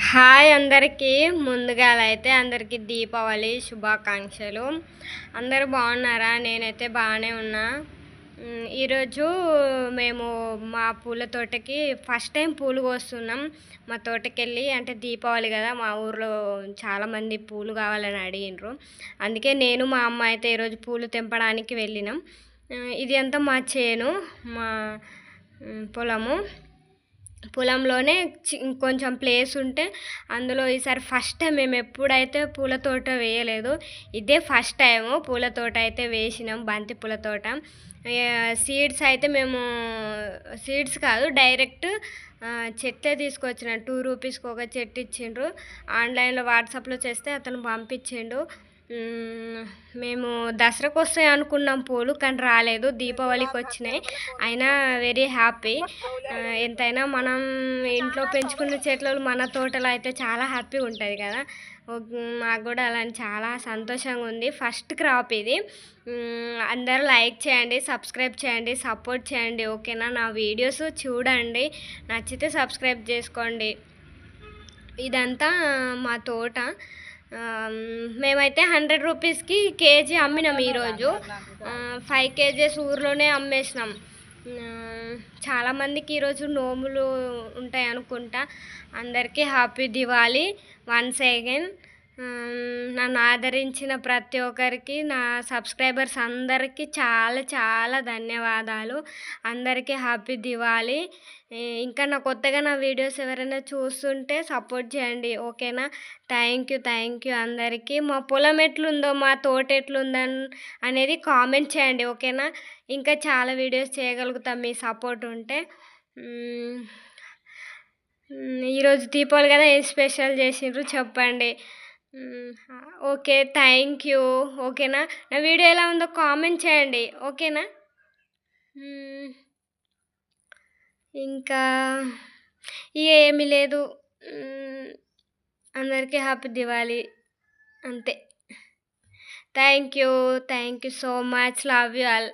Hi అందరికీ. ముందుగాలైతే అందరికీ దీపావళి శుభాకాంక్షలు. అందరూ బాగున్నారా? నేనైతే బాగానే ఉన్నా. ఈరోజు మేము మా పూల తోటకి ఫస్ట్ టైం పూలు కోస్తున్నాం. మా తోటకెళ్ళి, అంటే దీపావళి కదా, మా ఊర్లో చాలామంది పూలు కావాలని అడిగినారు. అందుకే నేను మా అమ్మ అయితే ఈరోజు పూలు తెంపడానికి వెళ్ళినాం. ఇది అంతా మా చేను, మా పొలంలోనే కొంచెం ప్లేస్ ఉంటే అందులో ఈసారి ఫస్ట్ టైం మేము ఎప్పుడైతే పూల తోట వేయలేదు, ఇదే ఫస్ట్ టైము పూల తోట అయితే వేసినాం. బంతి పూల తోట. సీడ్స్ అయితే మేము సీడ్స్ కాదు, డైరెక్ట్ చెట్లే తీసుకొచ్చిన. 2 రూపీస్కి ఒక చెట్టు ఇచ్చిండ్రు. ఆన్లైన్లో వాట్సాప్లో చేస్తే అతను పంపించిండు. మేము దసరాకు వస్తాయి అనుకున్నాం పూలు, కానీ రాలేదు. దీపావళికి వచ్చినాయి. అయినా వెరీ హ్యాపీ. ఎంతైనా మనం ఇంట్లో పెంచుకున్న చెట్లు మన తోటలో అయితే చాలా హ్యాపీగా ఉంటుంది కదా. మాకు కూడా అలాంటి చాలా సంతోషంగా ఉంది. ఫస్ట్ క్రాప్ ఇది. అందరూ లైక్ చేయండి, సబ్స్క్రైబ్ చేయండి, సపోర్ట్ చేయండి, ఓకేనా? నా వీడియోస్ చూడండి, నచ్చితే సబ్స్క్రైబ్ చేసుకోండి. ఇదంతా మా తోట. మేమైతే 100 రూపీస్కి కేజీ అమ్మినాం. ఈరోజు 5 కేజీస్ ఊర్లోనే అమ్మేసినాం. చాలామందికి ఈరోజు నోములు ఉంటాయి అనుకుంటా. అందరికీ హ్యాపీ దివాళీ వన్స్ అగైన్. నన్ను ఆదరించిన ప్రతి ఒక్కరికి, నా సబ్స్క్రైబర్స్ అందరికీ చాలా చాలా ధన్యవాదాలు. అందరికీ హ్యాపీ దివాళీ. ఇంకా కొత్తగా నా వీడియోస్ ఎవరైనా చూస్తుంటే సపోర్ట్ చేయండి, ఓకేనా? థ్యాంక్ యూ అందరికీ. మా పొలం ఎట్లుందో, మా తోట ఎట్లుందని అనేది కామెంట్ చేయండి, ఓకేనా? ఇంకా చాలా వీడియోస్ చేయగలుగుతాం మీ సపోర్ట్ ఉంటే. ఈరోజు దీపావళి కదా, ఏం స్పెషల్ చేసిండ్రు చెప్పండి. ఓకే, థ్యాంక్ యూ, ఓకేనా? నా వీడియో ఎలా ఉందో కామెంట్ చేయండి, ఓకేనా? ఇంకా ఏమీ లేదు. అందరికీ హ్యాపీ దివాళీ, అంతే. Thank you so much. Love you all.